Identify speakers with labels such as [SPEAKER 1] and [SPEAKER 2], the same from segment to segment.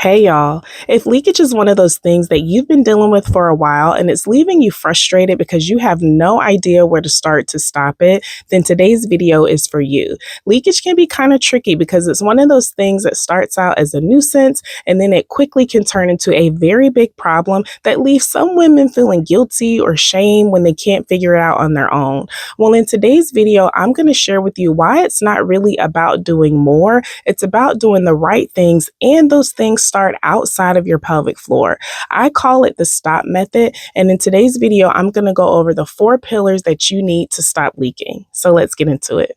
[SPEAKER 1] Hey y'all, if leakage is one of those things that you've been dealing with for a while and it's leaving you frustrated because you have no idea where to start to stop it, then today's video is for you. Leakage can be kind of tricky because it's one of those things that starts out as a nuisance and then it quickly can turn into a very big problem that leaves some women feeling guilty or shame when they can't figure it out on their own. Well, in today's video, I'm going to share with you why it's not really about doing more. It's about doing the right things, and those things start outside of your pelvic floor. I call it the S.T.O.P method, and in today's video, I'm going to go over the 4 pillars that you need to stop leaking. So let's get into it.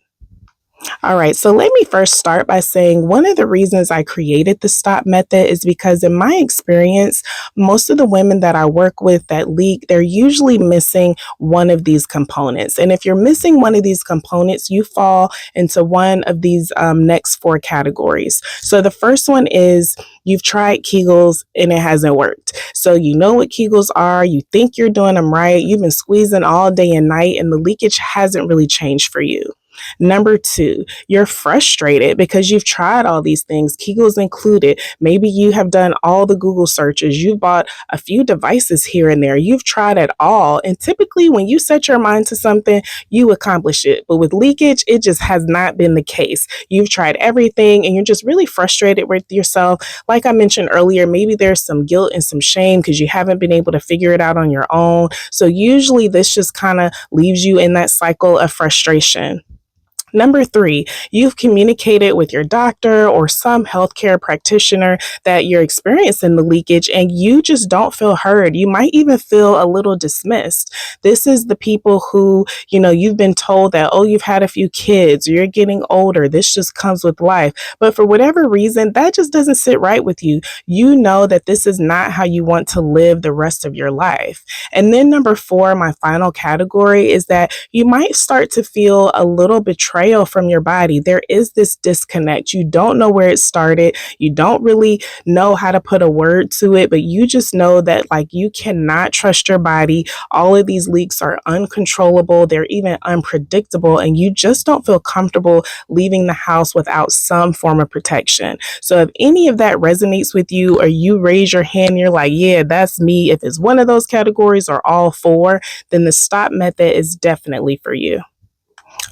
[SPEAKER 1] All right, so let me first start by saying one of the reasons I created the S.T.O.P method is because in my experience, most of the women that I work with that leak, they're usually missing one of these components. And if you're missing one of these components, you fall into one of these next 4 categories. So the first one is you've tried Kegels and it hasn't worked. So you know what Kegels are, you think you're doing them right, you've been squeezing all day and night, and the leakage hasn't really changed for you. Number 2, you're frustrated because you've tried all these things, Kegels included. Maybe you have done all the Google searches, you've bought a few devices here and there, you've tried it all. And typically when you set your mind to something, you accomplish it. But with leakage, it just has not been the case. You've tried everything and you're just really frustrated with yourself. Like I mentioned earlier, maybe there's some guilt and some shame because you haven't been able to figure it out on your own. So usually this just kind of leaves you in that cycle of frustration. Number 3, you've communicated with your doctor or some healthcare practitioner that you're experiencing the leakage and you just don't feel heard. You might even feel a little dismissed. This is the people who, you've been told that, oh, you've had a few kids, or you're getting older, this just comes with life. But for whatever reason, that just doesn't sit right with you. You know that this is not how you want to live the rest of your life. And then number 4, my final category, is that you might start to feel a little betrayal from your body. There is this disconnect. You don't know where it started. You don't really know how to put a word to it, but you just know that you cannot trust your body. All of these leaks are uncontrollable. They're even unpredictable, and you just don't feel comfortable leaving the house without some form of protection. So if any of that resonates with you, or you raise your hand, you're like, yeah, that's me. If it's one of those categories or all 4, then the S.T.O.P method is definitely for you.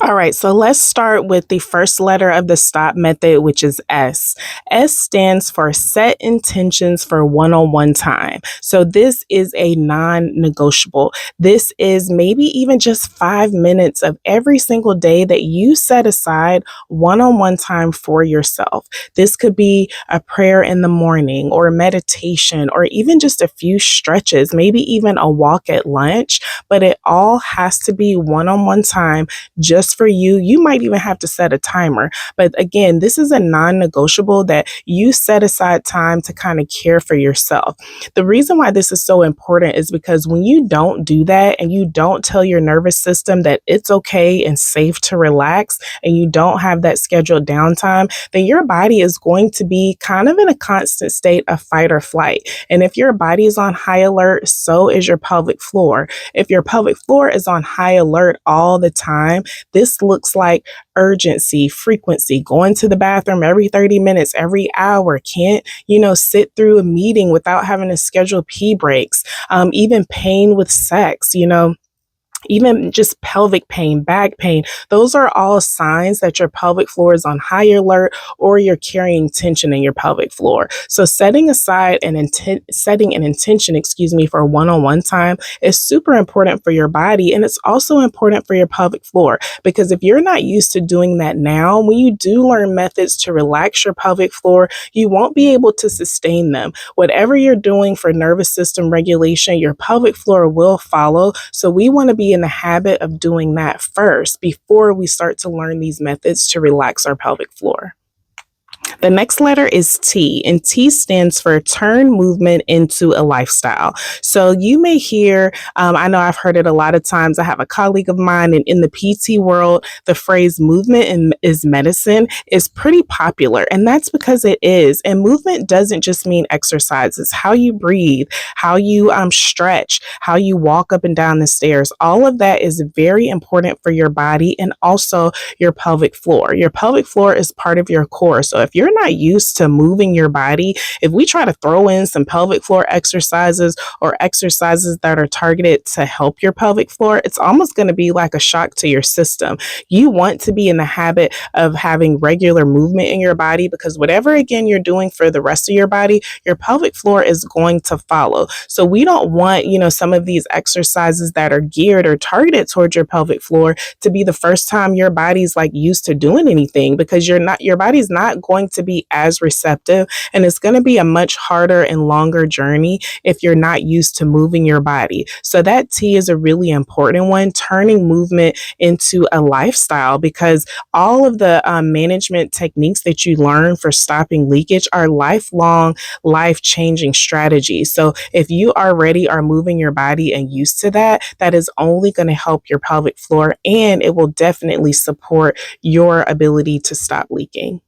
[SPEAKER 1] All right, so let's start with the first letter of the S.T.O.P method, which is S. S stands for set intentions for one-on-one time. So this is a non-negotiable. This is maybe even just 5 minutes of every single day that you set aside one-on-one time for yourself. This could be a prayer in the morning or meditation or even just a few stretches, maybe even a walk at lunch, but it all has to be one-on-one time just for you. You might even have to set a timer. But again, this is a non-negotiable that you set aside time to kind of care for yourself. The reason why this is so important is because when you don't do that and you don't tell your nervous system that it's okay and safe to relax, and you don't have that scheduled downtime, then your body is going to be kind of in a constant state of fight or flight. And if your body is on high alert, so is your pelvic floor. If your pelvic floor is on high alert all the time, this looks like urgency, frequency, going to the bathroom every 30 minutes, every hour, can't, sit through a meeting without having to schedule pee breaks, even pain with sex, even just pelvic pain, back pain. Those are all signs that your pelvic floor is on high alert or you're carrying tension in your pelvic floor. So setting aside setting an intention, for one-on-one time is super important for your body. And it's also important for your pelvic floor, because if you're not used to doing that now, when you do learn methods to relax your pelvic floor, you won't be able to sustain them. Whatever you're doing for nervous system regulation, your pelvic floor will follow. So we want to be in the habit of doing that first before we start to learn these methods to relax our pelvic floor. The next letter is T, and T stands for turn movement into a lifestyle. So you may hear, I know I've heard it a lot of times. I have a colleague of mine, and in the PT world, the phrase movement is medicine is pretty popular, and that's because it is. And movement doesn't just mean exercise. It's how you breathe, how you stretch, how you walk up and down the stairs. All of that is very important for your body and also your pelvic floor. Your pelvic floor is part of your core. So if you're not used to moving your body, if we try to throw in some pelvic floor exercises or exercises that are targeted to help your pelvic floor, it's almost going to be like a shock to your system. You want to be in the habit of having regular movement in your body, because whatever again you're doing for the rest of your body, your pelvic floor is going to follow. So we don't want, some of these exercises that are geared or targeted towards your pelvic floor to be the first time your body's like used to doing anything, because your body's not going to be as receptive, and it's going to be a much harder and longer journey if you're not used to moving your body. So that T is a really important one, turning movement into a lifestyle, because all of the management techniques that you learn for stopping leakage are lifelong, life-changing strategies. So if you already are moving your body and used to that, that is only going to help your pelvic floor, and it will definitely support your ability to stop leaking.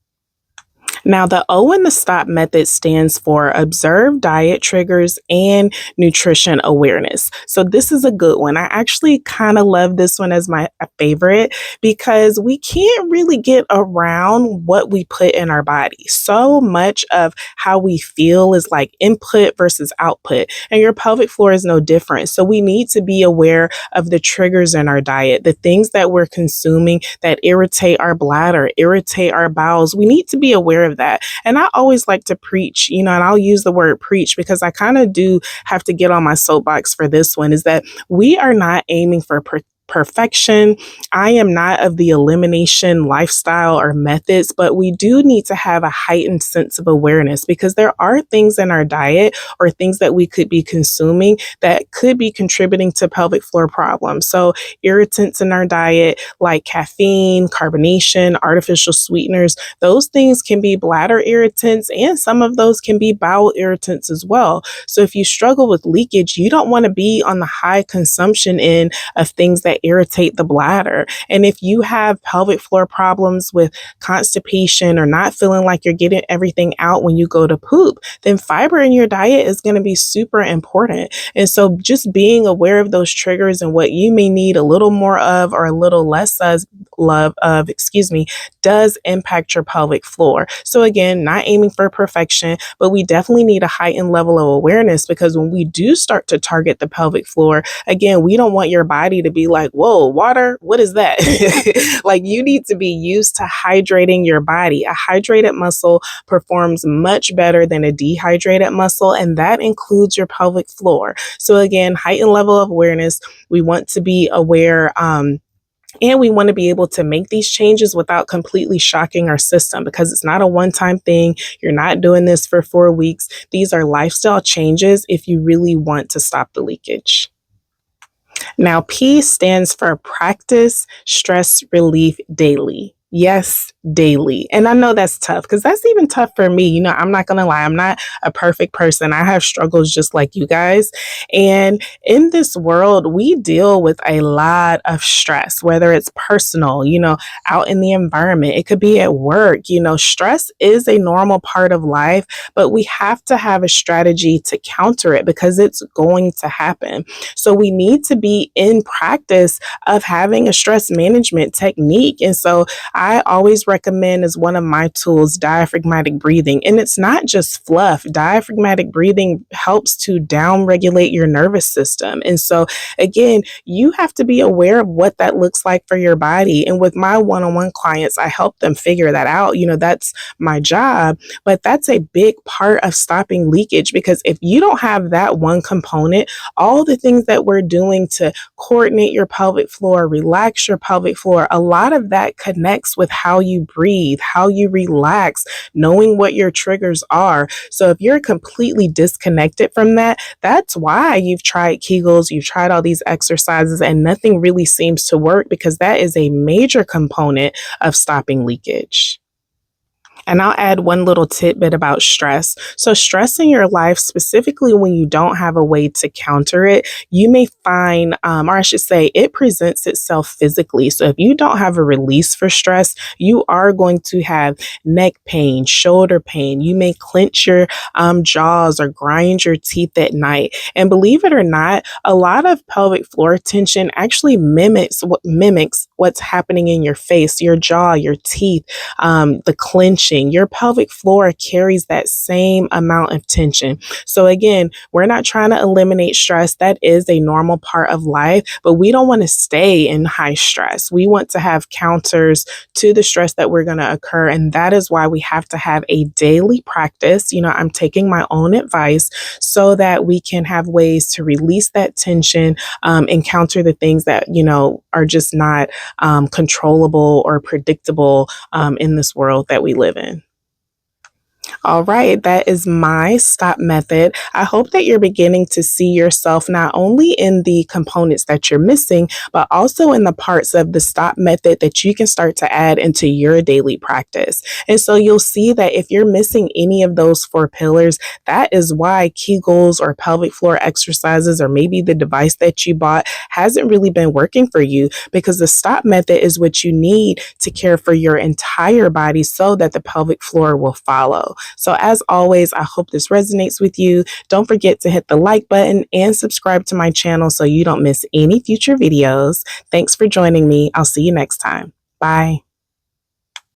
[SPEAKER 1] Now, the O in the STOP method stands for observe diet triggers and nutrition awareness. So this is a good one. I actually kind of love this one as my favorite, because we can't really get around what we put in our body. So much of how we feel is like input versus output, and your pelvic floor is no different. So we need to be aware of the triggers in our diet, the things that we're consuming that irritate our bladder, irritate our bowels. We need to be aware of that. And I always like to preach, and I'll use the word preach because I kind of do have to get on my soapbox for this one, is that we are not aiming for perfection. I am not of the elimination lifestyle or methods, but we do need to have a heightened sense of awareness, because there are things in our diet or things that we could be consuming that could be contributing to pelvic floor problems. So irritants in our diet like caffeine, carbonation, artificial sweeteners, those things can be bladder irritants, and some of those can be bowel irritants as well. So if you struggle with leakage, you don't want to be on the high consumption end of things that irritate the bladder. And if you have pelvic floor problems with constipation or not feeling like you're getting everything out when you go to poop, then fiber in your diet is going to be super important. And so just being aware of those triggers and what you may need a little more of or a little less of, does impact your pelvic floor. So again, not aiming for perfection, but we definitely need a heightened level of awareness, because when we do start to target the pelvic floor, again, we don't want your body to be like, whoa, water, what is that? Like, you need to be used to hydrating your body. A hydrated muscle performs much better than a dehydrated muscle, and that includes your pelvic floor. So again, heightened level of awareness. We want to be aware, and we want to be able to make these changes without completely shocking our system, because it's not a one-time thing. You're not doing this for 4 weeks. These are lifestyle changes if you really want to stop the leakage. Now, P stands for practice stress relief daily. Yes, daily. And I know that's tough, because that's even tough for me. I'm not going to lie. I'm not a perfect person. I have struggles just like you guys. And in this world, we deal with a lot of stress, whether it's personal, out in the environment. It could be at work. Stress is a normal part of life, but we have to have a strategy to counter it, because it's going to happen. So we need to be in practice of having a stress management technique. And so I always recommend, as one of my tools, diaphragmatic breathing. And it's not just fluff. Diaphragmatic breathing helps to downregulate your nervous system. And so again, you have to be aware of what that looks like for your body. And with my one-on-one clients, I help them figure that out. That's my job, but that's a big part of stopping leakage, because if you don't have that one component, all the things that we're doing to coordinate your pelvic floor, relax your pelvic floor, a lot of that connects with how you breathe, how you relax, knowing what your triggers are. So if you're completely disconnected from that, that's why you've tried Kegels, you've tried all these exercises, and nothing really seems to work, because that is a major component of stopping leakage. And I'll add one little tidbit about stress. So stress in your life, specifically when you don't have a way to counter it, you may find, or I should say, it presents itself physically. So if you don't have a release for stress, you are going to have neck pain, shoulder pain. You may clench your jaws or grind your teeth at night. And believe it or not, a lot of pelvic floor tension actually mimics what's happening in your face, your jaw, your teeth, the clenching. Your pelvic floor carries that same amount of tension. So again, we're not trying to eliminate stress. That is a normal part of life, but we don't want to stay in high stress. We want to have counters to the stress that we're going to occur. And that is why we have to have a daily practice. I'm taking my own advice so that we can have ways to release that tension, and counter the things that, are just not controllable or predictable in this world that we live in. All right, that is my stop method. I hope that you're beginning to see yourself not only in the components that you're missing, but also in the parts of the stop method that you can start to add into your daily practice. And so you'll see that if you're missing any of those 4 pillars, that is why Kegels or pelvic floor exercises, or maybe the device that you bought hasn't really been working for you, because the stop method is what you need to care for your entire body so that the pelvic floor will follow. So as always, I hope this resonates with you. Don't forget to hit the like button and subscribe to my channel so you don't miss any future videos. Thanks for joining me. I'll see you next time. Bye.